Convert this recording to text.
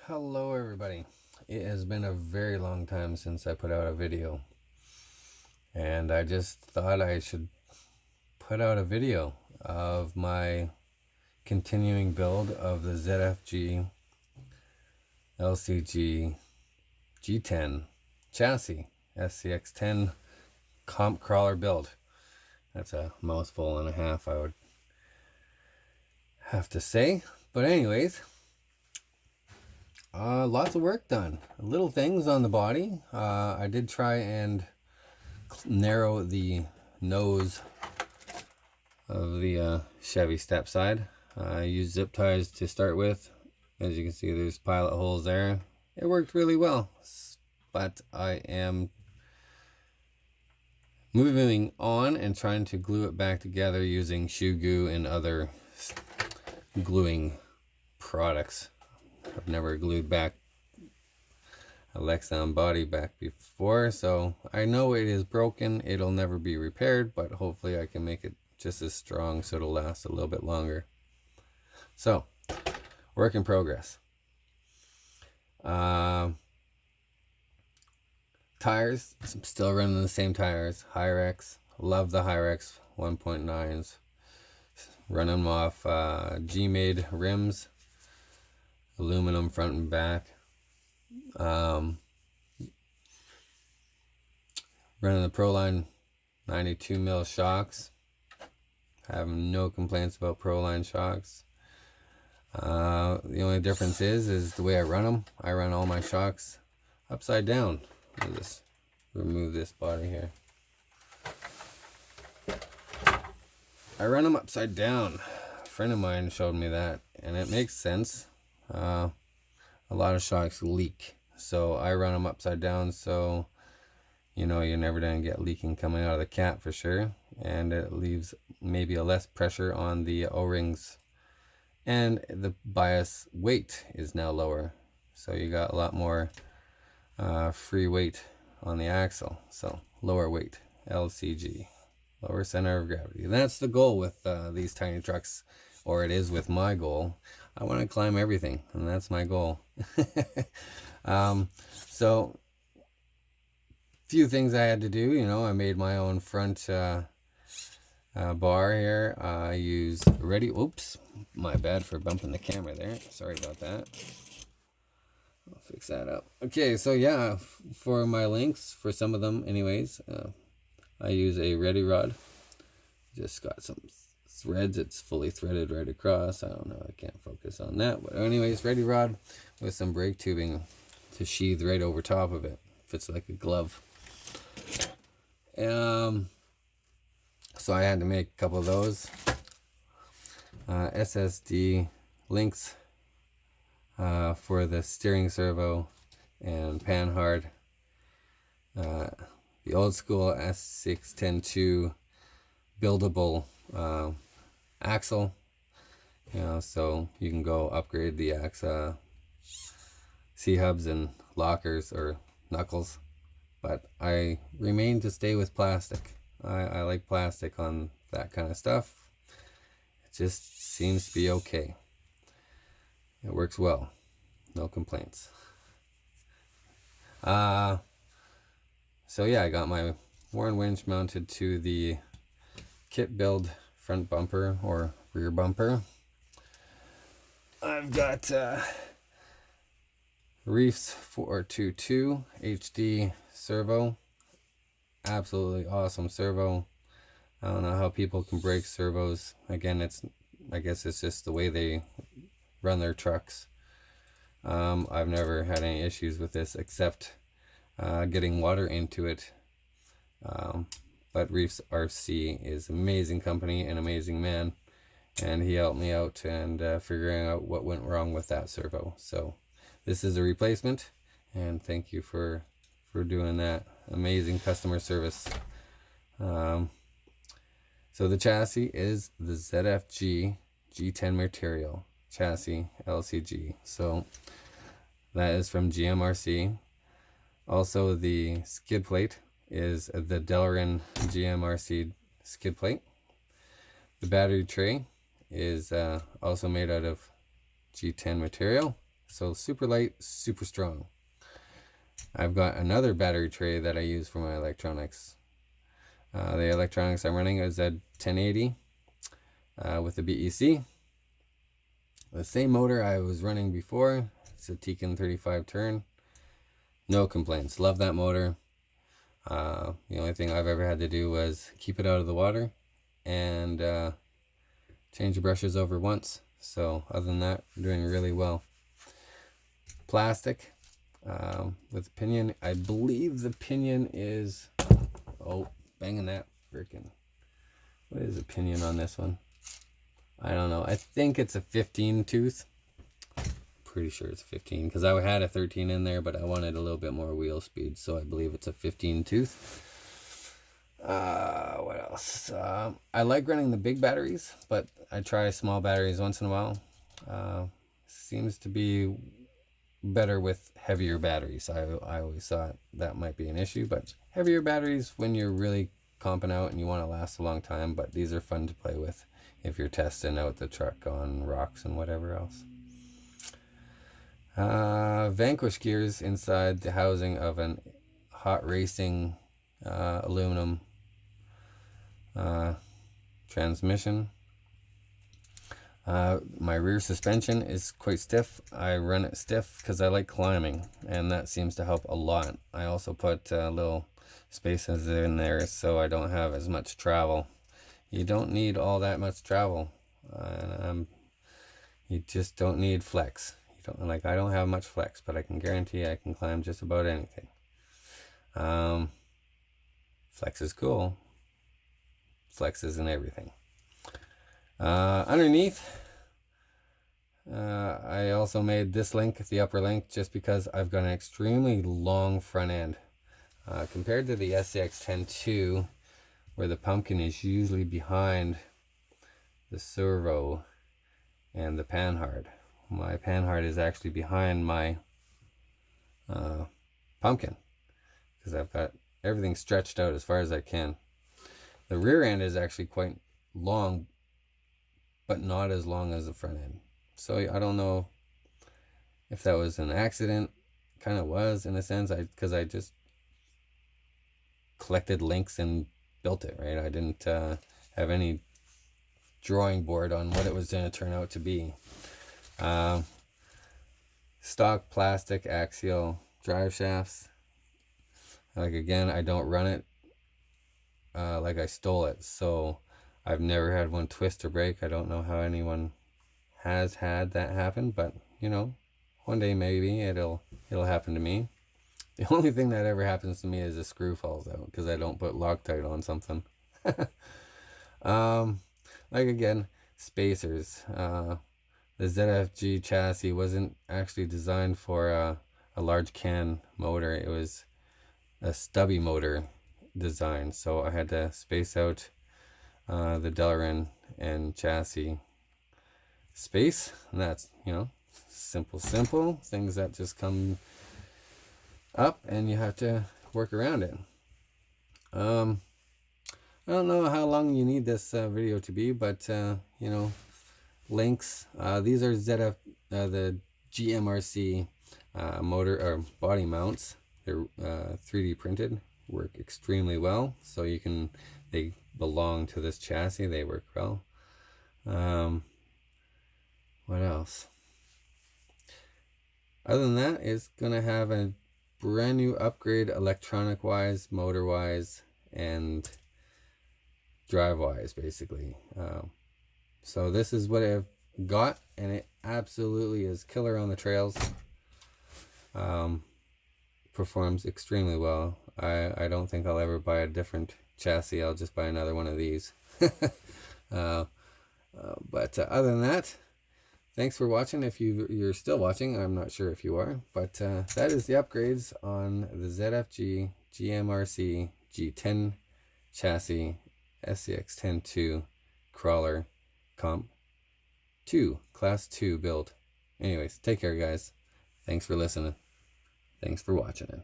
Hello everybody. It has been a very long time since I put out a video, and I just thought I should put out a video of my continuing build of the Zfg G10 chassis SCX10 comp crawler build. That's a mouthful and a half, I would have to say, but anyways, lots of work done. Little things on the body. I did try and narrow the nose of the Chevy step side. I used zip ties to start with. As you can see, there's pilot holes there. It worked really well, but I am moving on and trying to glue it back together using shoe glue and other gluing products. I've never glued back a Lexan body back before, so I know it is broken. It'll never be repaired, but hopefully I can make it just as strong so it'll last a little bit longer. So, work in progress. Tires, I'm still running the same tires. Hyrex, love the Hyrex 1.9s. Run them off G-made rims, aluminum front and back. Running the Proline 92 mil shocks. Have no complaints about Proline shocks. The only difference is the way I run them. I run all my shocks upside down. I'll just remove this body here. I run them upside down. A friend of mine showed me that, and it makes sense. A lot of shocks leak, so I run them upside down, so you know you're never going to get leaking coming out of the cap for sure, and it leaves maybe a less pressure on the O-rings, and the bias weight is now lower, so you got a lot more free weight on the axle, so lower weight, LCG, lower center of gravity. And that's the goal with these tiny trucks, or it is with my goal. I want to climb everything, and that's my goal. So few things I had to do. You know, I made my own front bar here. I use oops, my bad for bumping the camera there, sorry about that. I'll fix that up. Okay, so yeah, for my links, for some of them anyways, I use a ready rod. Just got some threads. It's fully threaded right across. I don't know, I can't focus on that, but anyways, ready rod with some brake tubing to sheathe right over top of it. Fits like a glove. So I had to make a couple of those. SSD links for the steering servo and panhard. The old school S6102 buildable axle, you know, so you can go upgrade the C-hubs and lockers or knuckles, but I remain to stay with plastic. I like plastic on that kind of stuff. It just seems to be okay. It works well, no complaints. So yeah, I got my Warren winch mounted to the kit build front bumper or rear bumper. I've got Reefs 422 HD servo. Absolutely awesome servo. I don't know how people can break servos. Again, I guess it's just the way they run their trucks. I've never had any issues with this except getting water into it. But Reefs RC is an amazing company, an amazing man, and he helped me out and figuring out what went wrong with that servo. So this is a replacement, and thank you for doing that. Amazing customer service. So the chassis is the Zfg G10 material chassis LCG. So that is from GMRC. Also, the skid plate is the Delrin GMRC skid plate. The battery tray is also made out of G10 material. So super light, super strong. I've got another battery tray that I use for my electronics. The electronics I'm running is a 1080 with the BEC. The same motor I was running before. It's a Tekin 35 turn. No complaints. Love that motor. The only thing I've ever had to do was keep it out of the water and change the brushes over once. So other than that, I'm doing really well. Plastic with the pinion. I believe the pinion is, oh, banging that freaking, what is the pinion on this one? I don't know. I think it's a 15 tooth. Pretty sure it's 15 because I had a 13 in there, but I wanted a little bit more wheel speed, so I believe it's a 15 tooth. What else? I like running the big batteries, but I try small batteries once in a while. Seems to be better with heavier batteries. I always thought that might be an issue, but heavier batteries when you're really comping out and you want to last a long time, but these are fun to play with if you're testing out the truck on rocks and whatever else. Vanquish gears inside the housing of an hot racing aluminum transmission. My rear suspension is quite stiff. I run it stiff because I like climbing, and that seems to help a lot. I also put little spaces in there so I don't have as much travel. You don't need all that much travel. You just don't need flex. You don't, like, I don't have much flex, but I can guarantee I can climb just about anything. Flex is cool. Flex isn't everything. Underneath, I also made this link, the upper link, just because I've got an extremely long front end. Compared to the SCX-10-2, where the pumpkin is usually behind the servo and the panhard. My panhard is actually behind my pumpkin, because I've got everything stretched out as far as I can. The rear end is actually quite long, but not as long as the front end. So I don't know if that was an accident. Kind of was, in a sense, because I just collected links and built it, right? I didn't have any drawing board on what it was going to turn out to be. Stock plastic axial drive shafts. Like, again, I don't run it like I stole it, so I've never had one twist or break. I don't know how anyone has had that happen, but you know, one day maybe it'll happen to me. The only thing that ever happens to me is a screw falls out because I don't put Loctite on something. Like, again, spacers. The Zfg chassis wasn't actually designed for a large can motor. It was a stubby motor design, so I had to space out the Delrin and chassis space, and that's, you know, simple things that just come up and you have to work around it. I don't know how long you need this video to be, but you know, links. These are the GMRC motor or body mounts. They're 3D printed, work extremely well. So they belong to this chassis. They work well. What else? Other than that, it's gonna have a brand new upgrade, electronic wise, motor wise, and drive wise, basically. So this is what I've got, and it absolutely is killer on the trails. Performs extremely well. I don't think I'll ever buy a different chassis. I'll just buy another one of these. But other than that, thanks for watching. If you're still watching, I'm not sure if you are, but that is the upgrades on the Zfg GMRC G10 chassis SCX-10-2 crawler comp 2 class 2 build. Anyways, take care, guys. Thanks for listening. Thanks for watching it.